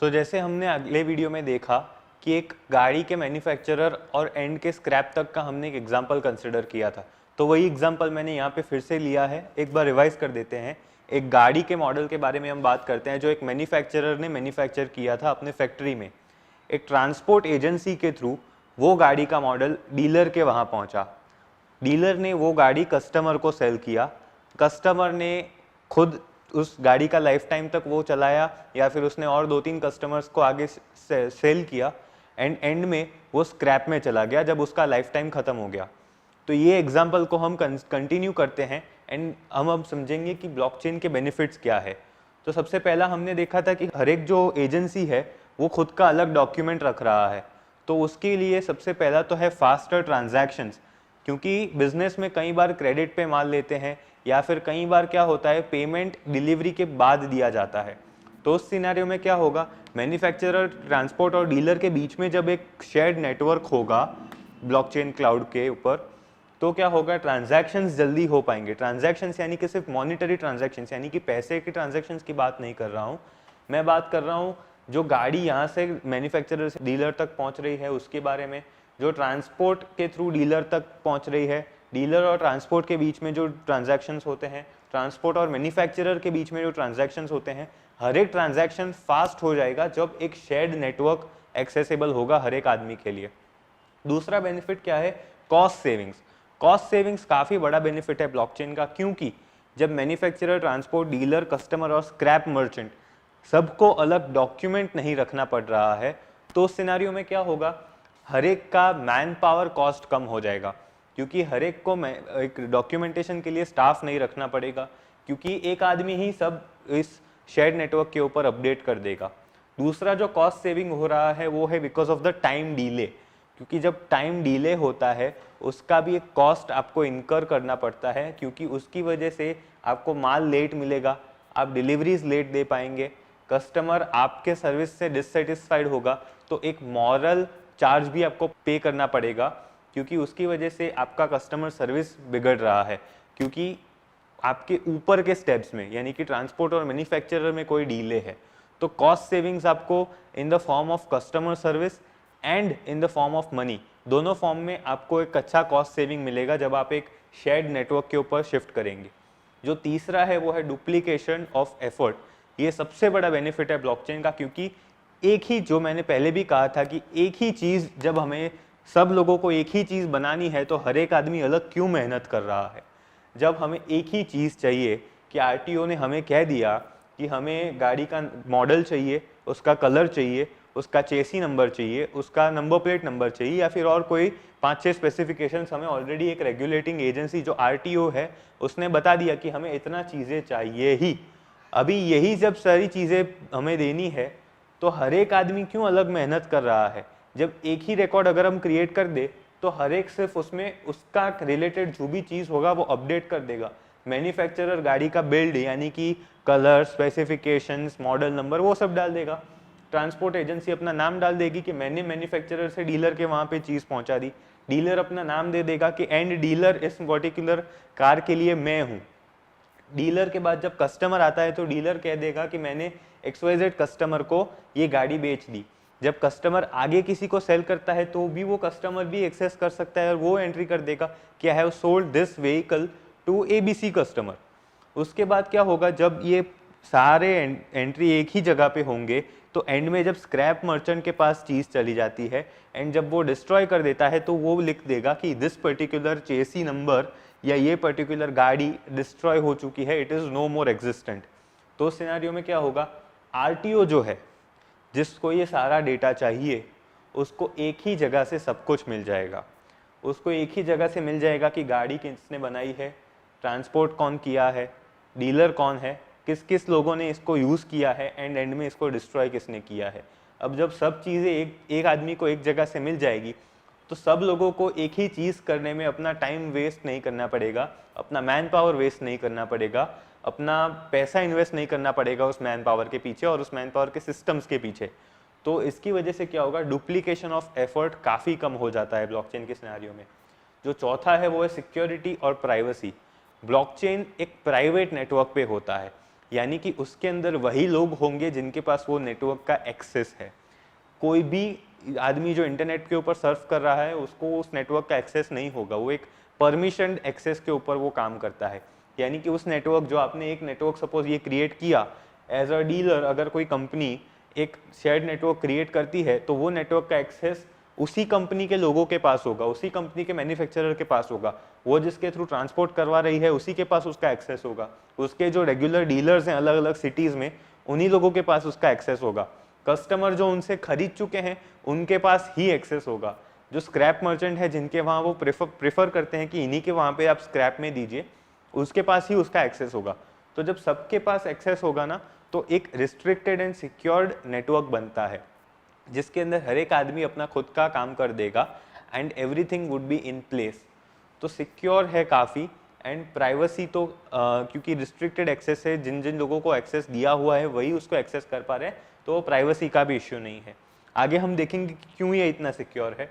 जैसे हमने अगले वीडियो में देखा कि एक गाड़ी के मैन्युफैक्चरर और एंड के स्क्रैप तक का हमने एक एग्जांपल कंसिडर किया था, तो वही एग्जांपल मैंने यहाँ पे फिर से लिया है। एक बार रिवाइज कर देते हैं। एक गाड़ी के मॉडल के बारे में हम बात करते हैं जो एक मैन्युफैक्चरर ने मैन्युफैक्चर किया था अपने फैक्ट्री में। एक ट्रांसपोर्ट एजेंसी के थ्रू वो गाड़ी का मॉडल डीलर के वहाँ पहुँचा। डीलर ने वो गाड़ी कस्टमर को सेल किया। कस्टमर ने खुद उस गाड़ी का लाइफ टाइम तक वो चलाया या फिर उसने और 2-3 कस्टमर्स को आगे सेल किया एंड एंड में वो स्क्रैप में चला गया जब उसका लाइफ टाइम खत्म हो गया। तो ये एग्जांपल को हम कंटिन्यू करते हैं एंड हम अब समझेंगे कि ब्लॉकचेन के बेनिफिट्स क्या है। तो सबसे पहला हमने देखा था कि हर एक जो एजेंसी है वो खुद का अलग डॉक्यूमेंट रख रहा है, तो उसके लिए सबसे पहला तो है फास्टर ट्रांजैक्शंस। क्योंकि बिजनेस में कई बार क्रेडिट पे माल लेते हैं या फिर कई बार क्या होता है पेमेंट डिलीवरी के बाद दिया जाता है। तो उस सिनेरियो में क्या होगा, मैन्युफैक्चरर, ट्रांसपोर्ट और डीलर के बीच में जब एक शेयर्ड नेटवर्क होगा ब्लॉकचेन क्लाउड के ऊपर, तो क्या होगा, ट्रांजैक्शंस जल्दी हो पाएंगे। ट्रांजैक्शंस यानी कि सिर्फ मॉनिटरी ट्रांजैक्शंस यानी कि पैसे के ट्रांजैक्शंस की बात नहीं कर रहा हूँ, मैं बात कर रहा हूँ जो गाड़ी यहाँ से मैन्युफैक्चरर से डीलर तक पहुँच रही है उसके बारे में, जो ट्रांसपोर्ट के थ्रू डीलर तक पहुँच रही है, डीलर और ट्रांसपोर्ट के बीच में जो ट्रांजैक्शंस होते हैं, ट्रांसपोर्ट और मैन्युफैक्चरर के बीच में जो ट्रांजैक्शंस होते हैं, हर एक ट्रांजैक्शन फास्ट हो जाएगा जब एक शेयर्ड नेटवर्क एक्सेसिबल होगा हर एक आदमी के लिए। दूसरा बेनिफिट क्या है, कॉस्ट सेविंग्स। कॉस्ट सेविंग्स काफ़ी बड़ा बेनिफिट है ब्लॉकचेन का, क्योंकि जब मैन्युफैक्चरर, ट्रांसपोर्ट, डीलर, कस्टमर और स्क्रैप मर्चेंट सबको अलग डॉक्यूमेंट नहीं रखना पड़ रहा है, तो उस सिनेरियो में क्या होगा, हर एक का मैन पावर कॉस्ट कम हो जाएगा, क्योंकि हर एक को एक डॉक्यूमेंटेशन के लिए स्टाफ नहीं रखना पड़ेगा, क्योंकि एक आदमी ही सब इस शेयर्ड नेटवर्क के ऊपर अपडेट कर देगा। दूसरा जो कॉस्ट सेविंग हो रहा है वो है because of the time delay, क्योंकि जब टाइम डिले होता है उसका भी एक कॉस्ट आपको इनकर करना पड़ता है, क्योंकि उसकी वजह से आपको माल लेट मिलेगा, आप डिलीवरीज लेट दे पाएंगे, कस्टमर आपके सर्विस से डिससेटिस्फाइड होगा, तो एक मॉरल चार्ज भी आपको पे करना पड़ेगा, क्योंकि उसकी वजह से आपका कस्टमर सर्विस बिगड़ रहा है। क्योंकि आपके ऊपर के स्टेप्स में यानी कि ट्रांसपोर्ट और मैन्युफैक्चरर में कोई डीले है, तो कॉस्ट सेविंग्स आपको in the form of customer service and in the form of money, दोनों फॉर्म में आपको एक अच्छा कॉस्ट सेविंग मिलेगा जब आप एक शेयर्ड नेटवर्क के ऊपर शिफ्ट करेंगे। जो तीसरा है वो है डुप्लीकेशन ऑफ एफर्ट। ये सबसे बड़ा बेनिफिट है ब्लॉकचेन का, क्योंकि एक ही, जो मैंने पहले भी कहा था कि एक ही चीज़, जब हमें सब लोगों को एक ही चीज़ बनानी है तो हर एक आदमी अलग क्यों मेहनत कर रहा है। जब हमें एक ही चीज़ चाहिए कि आरटीओ ने हमें कह दिया कि हमें गाड़ी का मॉडल चाहिए, उसका कलर चाहिए, उसका चेसी नंबर चाहिए, उसका नंबर प्लेट नंबर चाहिए, या फिर और कोई 5-6 स्पेसिफिकेशंस हमें ऑलरेडी एक रेगुलेटिंग एजेंसी जो आरटीओ है उसने बता दिया कि हमें इतना चीज़ें चाहिए ही। अभी यही जब सारी चीज़ें हमें देनी है तो हर एक आदमी क्यों अलग मेहनत कर रहा है। जब एक ही रिकॉर्ड अगर हम क्रिएट कर दे तो हर एक सिर्फ उसमें उसका रिलेटेड जो भी चीज़ होगा वो अपडेट कर देगा। मैन्युफैक्चरर गाड़ी का बिल्ड यानी कि कलर, स्पेसिफिकेशंस, मॉडल नंबर वो सब डाल देगा। ट्रांसपोर्ट एजेंसी अपना नाम डाल देगी कि मैंने मैन्युफैक्चरर से डीलर के वहाँ पे चीज़ पहुँचा दी। डीलर अपना नाम दे देगा कि एंड डीलर इस पर्टिकुलर कार के लिए मैं हूँ। डीलर के बाद जब कस्टमर आता है तो डीलर कह देगा कि मैंने XYZ कस्टमर को ये गाड़ी बेच दी। जब कस्टमर आगे किसी को सेल करता है तो भी वो कस्टमर भी एक्सेस कर सकता है और वो एंट्री कर देगा कि I have sold this vehicle to ABC customer. उसके बाद क्या होगा, जब ये सारे एंट्री एक ही जगह पे होंगे तो एंड में जब स्क्रैप मर्चेंट के पास चीज़ चली जाती है एंड जब वो डिस्ट्रॉय कर देता है तो वो लिख देगा कि दिस पर्टिकुलर चेसी नंबर या ये पर्टिकुलर गाड़ी डिस्ट्रॉय हो चुकी है, it is no more existent. तो उस सिनेरियो में क्या होगा, आरटीओ जो है जिसको ये सारा डेटा चाहिए उसको एक ही जगह से सब कुछ मिल जाएगा। उसको एक ही जगह से मिल जाएगा कि गाड़ी किसने बनाई है, ट्रांसपोर्ट कौन किया है, डीलर कौन है, किस किस लोगों ने इसको यूज़ किया है एंड एंड में इसको डिस्ट्रॉय किसने किया है। अब जब सब चीज़ें एक आदमी को एक जगह से मिल जाएगी तो सब लोगों को एक ही चीज़ करने में अपना टाइम वेस्ट नहीं करना पड़ेगा, अपना मैन पावर वेस्ट नहीं करना पड़ेगा, अपना पैसा इन्वेस्ट नहीं करना पड़ेगा उस मैन पावर के पीछे और उस मैन पावर के सिस्टम्स के पीछे। तो इसकी वजह से क्या होगा, डुप्लीकेशन ऑफ एफर्ट काफ़ी कम हो जाता है ब्लॉकचेन के सिनेरियो में। जो चौथा है वो है सिक्योरिटी और प्राइवेसी। ब्लॉकचेन एक प्राइवेट नेटवर्क पे होता है, यानी कि उसके अंदर वही लोग होंगे जिनके पास वो नेटवर्क का एक्सेस है। कोई भी आदमी जो इंटरनेट के ऊपर सर्फ कर रहा है उसको उस नेटवर्क का एक्सेस नहीं होगा, वो एक परमिशन एक्सेस के ऊपर वो काम करता है। यानी कि उस नेटवर्क जो आपने एक नेटवर्क सपोज ये क्रिएट किया एज अ डीलर, अगर कोई कंपनी एक शेयर्ड नेटवर्क क्रिएट करती है तो वो नेटवर्क का एक्सेस उसी कंपनी के लोगों के पास होगा, उसी कंपनी के मैन्युफैक्चरर के पास होगा, वो जिसके थ्रू ट्रांसपोर्ट करवा रही है उसी के पास उसका एक्सेस होगा, उसके जो रेगुलर डीलर्स हैं अलग अलग सिटीज में उन्हीं लोगों के पास उसका एक्सेस होगा, कस्टमर जो उनसे खरीद चुके हैं उनके पास ही एक्सेस होगा, जो स्क्रैप मर्चेंट है जिनके वहाँ वो प्रेफर करते हैं कि इन्हीं के वहाँ पे आप स्क्रैप में दीजिए, उसके पास ही उसका एक्सेस होगा। तो जब सबके पास एक्सेस होगा ना तो एक रिस्ट्रिक्टेड एंड सिक्योर्ड नेटवर्क बनता है जिसके अंदर हर एक आदमी अपना खुद का काम कर देगा and everything would be in place. तो सिक्योर है काफ़ी एंड प्राइवेसी तो क्योंकि रिस्ट्रिक्टेड एक्सेस है, जिन जिन लोगों को एक्सेस दिया हुआ है वही उसको एक्सेस कर पा रहे हैं, तो प्राइवेसी का भी इश्यू नहीं है। आगे हम देखेंगे कि क्यों ये इतना सिक्योर है।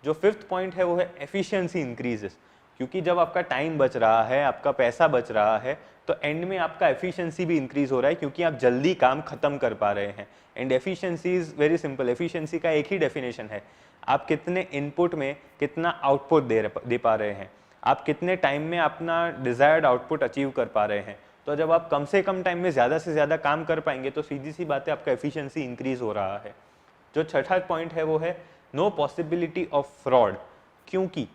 जो फिफ्थ पॉइंट है वो है एफिशिएंसी इंक्रीजेस, क्योंकि जब आपका टाइम बच रहा है, आपका पैसा बच रहा है, तो एंड में आपका एफिशिएंसी भी इंक्रीज हो रहा है क्योंकि आप जल्दी काम खत्म कर पा रहे हैं। And efficiency is very simple, efficiency का एक ही डेफिनेशन है, आप कितने इनपुट में कितना आउटपुट दे पा रहे हैं, आप कितने टाइम में अपना डिजायर्ड आउटपुट अचीव कर पा रहे हैं। तो जब आप कम से कम टाइम में ज़्यादा से ज़्यादा काम कर पाएंगे तो सीधी सी बात है आपका एफिशिएंसी इंक्रीज हो रहा है। जो छठा पॉइंट है वो है नो पॉसिबिलिटी ऑफ फ्रॉड, क्योंकि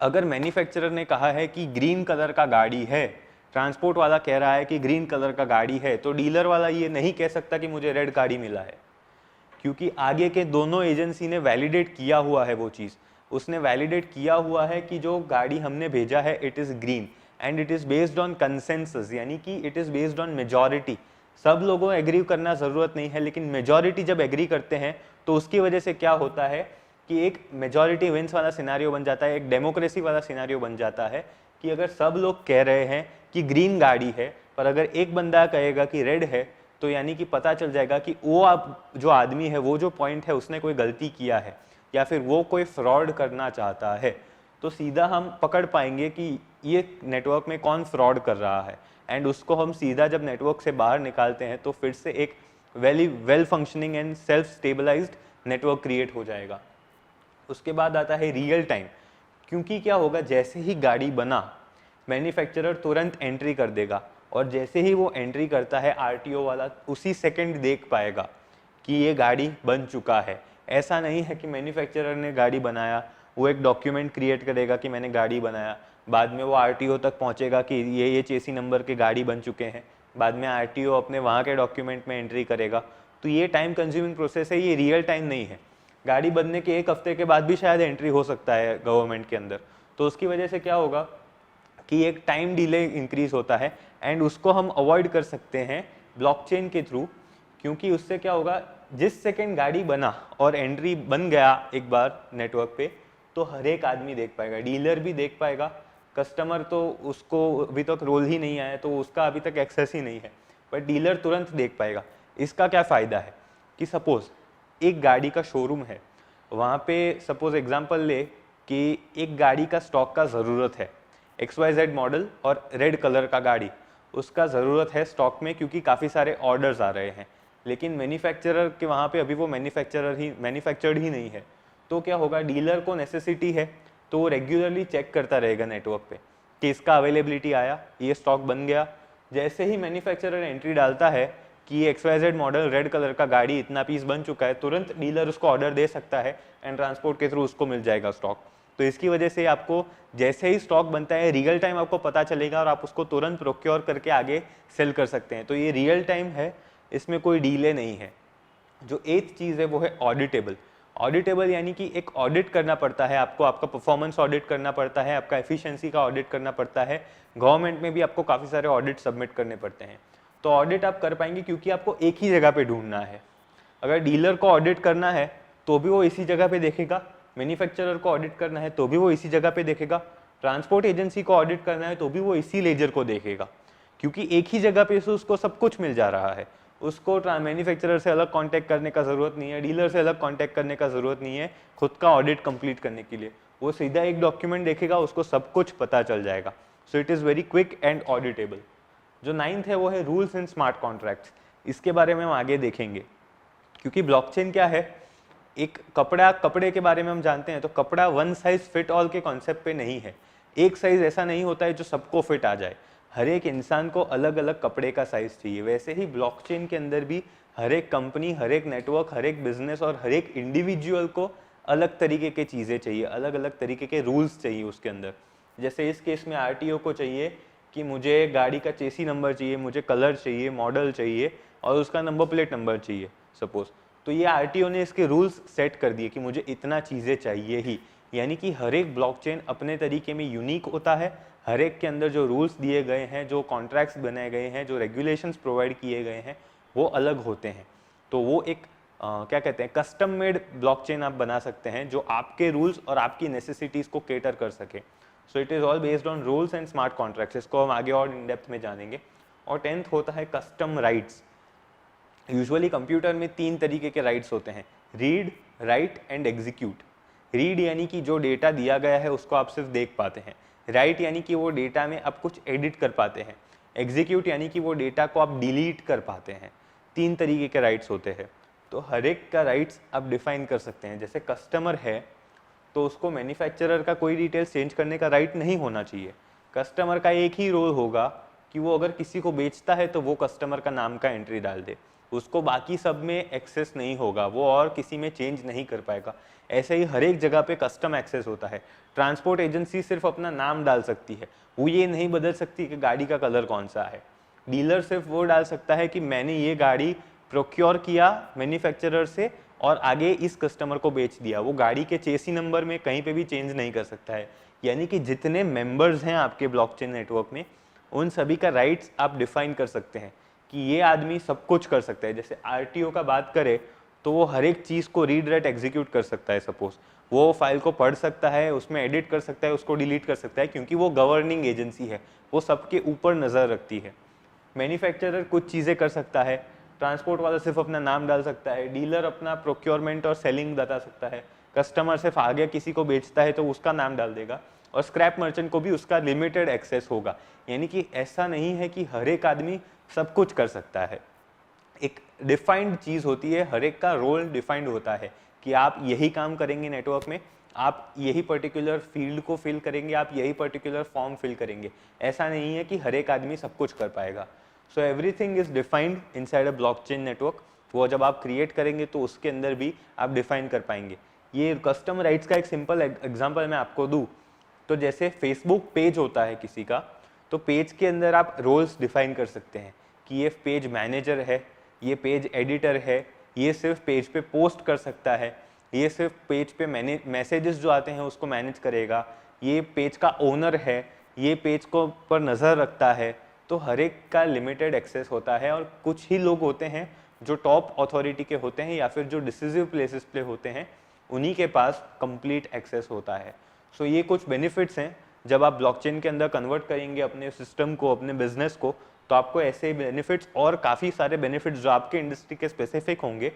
अगर मैन्युफैक्चरर ने कहा है कि ग्रीन कलर का गाड़ी है, ट्रांसपोर्ट वाला कह रहा है कि ग्रीन कलर का गाड़ी है, तो डीलर वाला ये नहीं कह सकता कि मुझे रेड गाड़ी मिला है, क्योंकि आगे के दोनों एजेंसी ने वैलिडेट किया हुआ है वो चीज़। उसने वैलिडेट किया हुआ है कि जो गाड़ी हमने भेजा है it is green and it is based on consensus, यानी कि it is based on majority. सब लोगों एग्री करना ज़रूरत नहीं है, लेकिन मेजॉरिटी जब एग्री करते हैं तो उसकी वजह से क्या होता है कि एक मेजॉरिटी विंस वाला सिनारियो बन जाता है, एक डेमोक्रेसी वाला सिनारियो बन जाता है कि अगर सब लोग कह रहे हैं कि ग्रीन गाड़ी है पर अगर एक बंदा कहेगा कि रेड है, तो यानी कि पता चल जाएगा कि वो आप जो आदमी है, वो जो पॉइंट है, उसने कोई गलती किया है या फिर वो कोई फ्रॉड करना चाहता है। तो सीधा हम पकड़ पाएंगे कि ये नेटवर्क में कौन फ्रॉड कर रहा है एंड उसको हम सीधा जब नेटवर्क से बाहर निकालते हैं तो फिर से एक well functioning and self stabilised network create हो जाएगा। उसके बाद आता है रियल टाइम, क्योंकि क्या होगा, जैसे ही गाड़ी बना मैन्युफैक्चरर तुरंत एंट्री कर देगा और जैसे ही वो एंट्री करता है आरटीओ वाला उसी सेकंड देख पाएगा कि ये गाड़ी बन चुका है। ऐसा नहीं है कि मैन्युफैक्चरर ने गाड़ी बनाया, वो एक डॉक्यूमेंट क्रिएट करेगा कि मैंने गाड़ी बनाया, बाद में वो आरटीओ तक पहुंचेगा कि ये चेसी नंबर के गाड़ी बन चुके हैं, बाद में आरटीओ अपने वहाँ के डॉक्यूमेंट में एंट्री करेगा। तो ये टाइम कंज्यूमिंग प्रोसेस है, ये रियल टाइम नहीं है। गाड़ी बनने के एक हफ्ते के बाद भी शायद एंट्री हो सकता है गवर्नमेंट के अंदर, तो उसकी वजह से क्या होगा कि एक टाइम डिले इंक्रीज होता है एंड उसको हम अवॉइड कर सकते हैं ब्लॉकचेन के थ्रू। क्योंकि उससे क्या होगा, जिस सेकंड गाड़ी बना और एंट्री बन गया एक बार नेटवर्क पे, तो हर एक आदमी देख पाएगा, डीलर भी देख पाएगा, कस्टमर तो उसको अभी तक रोल ही नहीं आया तो उसका अभी तक एक्सेस ही नहीं है, बट डीलर तुरंत देख पाएगा। इसका क्या फ़ायदा है कि सपोज एक गाड़ी का शोरूम है, वहाँ पे सपोज एग्जांपल ले कि एक गाड़ी का स्टॉक का ज़रूरत है, XYZ मॉडल और रेड कलर का गाड़ी, उसका ज़रूरत है स्टॉक में क्योंकि काफ़ी सारे ऑर्डर्स आ रहे हैं, लेकिन मैन्युफैक्चरर के वहाँ पे अभी वो मैन्युफैक्चर्ड ही नहीं है। तो क्या होगा, डीलर को नेसेसिटी है तो वो रेगुलरली चेक करता रहेगा नेटवर्क पे कि इसका अवेलेबिलिटी आया, ये स्टॉक बन गया। जैसे ही मैन्युफैक्चरर एंट्री डालता है कि XYZ मॉडल रेड कलर का गाड़ी इतना पीस बन चुका है, तुरंत डीलर उसको ऑर्डर दे सकता है एंड ट्रांसपोर्ट के थ्रू उसको मिल जाएगा स्टॉक। तो इसकी वजह से आपको जैसे ही स्टॉक बनता है रियल टाइम आपको पता चलेगा और आप उसको तुरंत प्रोक्योर करके आगे सेल कर सकते हैं। तो ये रियल टाइम है, इसमें कोई डीले नहीं है। जो एथ चीज़ है वो है ऑडिटेबल। ऑडिटेबल यानी कि एक ऑडिट करना पड़ता है आपको, आपका परफॉर्मेंस ऑडिट करना पड़ता है, आपका एफिशिएंसी का ऑडिट करना पड़ता है। गवर्नमेंट में भी आपको काफ़ी सारे ऑडिट सबमिट करने पड़ते हैं। तो ऑडिट आप कर पाएंगे क्योंकि आपको एक ही जगह पे ढूंढना है। अगर डीलर को ऑडिट करना है तो भी वो इसी जगह पे देखेगा, मैन्युफैक्चरर को ऑडिट करना है तो भी वो इसी जगह पे देखेगा, ट्रांसपोर्ट एजेंसी को ऑडिट करना है तो भी वो इसी लेजर को देखेगा, क्योंकि एक ही जगह पे से उसको सब कुछ मिल जा रहा है। उसको मैन्युफैक्चरर से अलग कांटेक्ट करने का ज़रूरत नहीं है, डीलर से अलग कांटेक्ट करने का ज़रूरत नहीं है खुद का ऑडिट कंप्लीट करने के लिए। वो सीधा एक डॉक्यूमेंट देखेगा, उसको सब कुछ पता चल जाएगा। So it is very quick and auditable. जो 9th है वो है रूल्स एंड स्मार्ट कॉन्ट्रैक्ट्स। इसके बारे में हम आगे देखेंगे, क्योंकि ब्लॉकचेन क्या है, एक कपड़े के बारे में हम जानते हैं तो कपड़ा वन साइज फिट ऑल के कॉन्सेप्ट पे नहीं है। एक साइज ऐसा नहीं होता है जो सबको फिट आ जाए, हर एक इंसान को अलग अलग कपड़े का साइज चाहिए। वैसे ही ब्लॉकचेन के अंदर भी हर एक कंपनी, हर एक नेटवर्क, हर एक बिजनेस और हर एक इंडिविजुअल को अलग तरीके के चीज़ें चाहिए, अलग अलग तरीके के रूल्स चाहिए उसके अंदर। जैसे इस केस में आरटीओ को चाहिए कि मुझे गाड़ी का चेसी नंबर चाहिए, मुझे कलर चाहिए, मॉडल चाहिए और उसका नंबर प्लेट नंबर चाहिए सपोज। तो ये आरटीओ ने इसके रूल्स सेट कर दिए कि मुझे इतना चीज़ें चाहिए ही। यानी कि हर एक ब्लॉकचेन अपने तरीके में यूनिक होता है, हर एक के अंदर जो रूल्स दिए गए हैं, जो कॉन्ट्रैक्ट्स बनाए गए हैं, जो रेगुलेशंस प्रोवाइड किए गए हैं वो अलग होते हैं। तो वो एक क्या कहते हैं, कस्टम मेड ब्लॉकचेन आप बना सकते हैं जो आपके रूल्स और आपकी नेसेसिटीज़ को केटर कर सके। सो it is all based on rules and smart contracts. इसको हम आगे और इन डेप्थ में जानेंगे। और 10th होता है कस्टम राइट्स। यूजुअली कंप्यूटर में 3 तरीके के राइट्स होते हैं, read, right and execute. Read यानी कि जो डेटा दिया गया है उसको आप सिर्फ देख पाते हैं। राइट यानी कि वो डेटा में आप कुछ एडिट कर पाते हैं। एग्जीक्यूट यानी कि वो डेटा को आप डिलीट कर पाते हैं। 3 तरीके के राइट्स होते हैं। तो हर एक का राइट्स आप डिफाइन कर सकते हैं। जैसे कस्टमर है तो उसको मैन्युफैक्चरर का कोई डिटेल्स चेंज करने का राइट नहीं होना चाहिए। कस्टमर का एक ही रोल होगा कि वो अगर किसी को बेचता है तो वो कस्टमर का नाम का एंट्री डाल दे, उसको बाकी सब में एक्सेस नहीं होगा, वो और किसी में चेंज नहीं कर पाएगा। ऐसे ही हर एक जगह पे कस्टम एक्सेस होता है। ट्रांसपोर्ट एजेंसी सिर्फ अपना नाम डाल सकती है, वो ये नहीं बदल सकती कि गाड़ी का कलर कौन सा है। डीलर सिर्फ वो डाल सकता है कि मैंने ये गाड़ी प्रोक्योर किया मैन्युफैक्चरर से और आगे इस कस्टमर को बेच दिया। वो गाड़ी के चेसी नंबर में कहीं पे भी चेंज नहीं कर सकता है। यानी कि जितने मेंबर्स हैं आपके ब्लॉकचेन नेटवर्क में, उन सभी का राइट्स आप डिफाइन कर सकते हैं कि ये आदमी सब कुछ कर सकता है। जैसे आरटीओ का बात करें तो वो हर एक चीज़ को रीड राइट एग्जीक्यूट कर सकता है। सपोज वो फाइल को पढ़ सकता है, उसमें एडिट कर सकता है, उसको डिलीट कर सकता है, क्योंकि वो गवर्निंग एजेंसी है, वो सबके ऊपर नज़र रखती है। मैन्युफैक्चरर कुछ चीज़ें कर सकता है, ट्रांसपोर्ट वाला सिर्फ अपना नाम डाल सकता है, डीलर अपना प्रोक्योरमेंट और सेलिंग बता सकता है, कस्टमर सिर्फ आगे किसी को बेचता है तो उसका नाम डाल देगा, और स्क्रैप मर्चेंट को भी उसका लिमिटेड एक्सेस होगा। यानी कि ऐसा नहीं है कि हर एक आदमी सब कुछ कर सकता है। एक डिफाइंड चीज़ होती है, हर एक का रोल डिफाइंड होता है कि आप यही काम करेंगे नेटवर्क में, आप यही पर्टिकुलर फील्ड को फिल करेंगे, आप यही पर्टिकुलर फॉर्म फिल करेंगे। ऐसा नहीं है कि हर एक आदमी सब कुछ कर पाएगा। So everything is defined inside a blockchain network. वो जब आप क्रिएट करेंगे तो उसके अंदर भी आप डिफाइन कर पाएंगे। ये कस्टम राइट्स का एक सिंपल एग्जांपल मैं आपको दूं तो जैसे फेसबुक पेज होता है किसी का, तो पेज के अंदर आप रोल्स डिफाइन कर सकते हैं कि ये पेज मैनेजर है, ये पेज एडिटर है, ये सिर्फ पेज पे पोस्ट कर सकता है, ये सिर्फ पेज पे मैसेजेस जो आते हैं उसको मैनेज करेगा, ये पेज का ओनर है, ये पेज को पर नज़र रखता है। तो हर एक का लिमिटेड एक्सेस होता है और कुछ ही लोग होते हैं जो टॉप अथॉरिटी के होते हैं या फिर जो डिसिसिव प्लेसेस पे होते हैं, उन्हीं के पास कंप्लीट एक्सेस होता है। सो ये कुछ बेनिफिट्स हैं। जब आप ब्लॉकचेन के अंदर कन्वर्ट करेंगे अपने सिस्टम को, अपने बिजनेस को, तो आपको ऐसे बेनिफिट्स और काफ़ी सारे बेनिफिट्स जो आपके इंडस्ट्री के स्पेसिफिक होंगे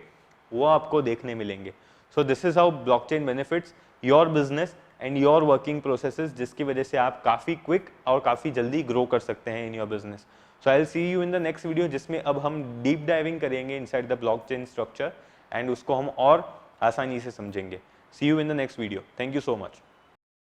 वो आपको देखने मिलेंगे। So this is how blockchain benefits your business and your working processes, जिसकी वजह से आप काफ़ी क्विक और काफ़ी जल्दी ग्रो कर सकते हैं in your business. So I will see you in the next video, जिसमें अब हम डीप डाइविंग करेंगे inside the blockchain structure and उसको हम और आसानी से समझेंगे। See you in the next video. Thank you so much.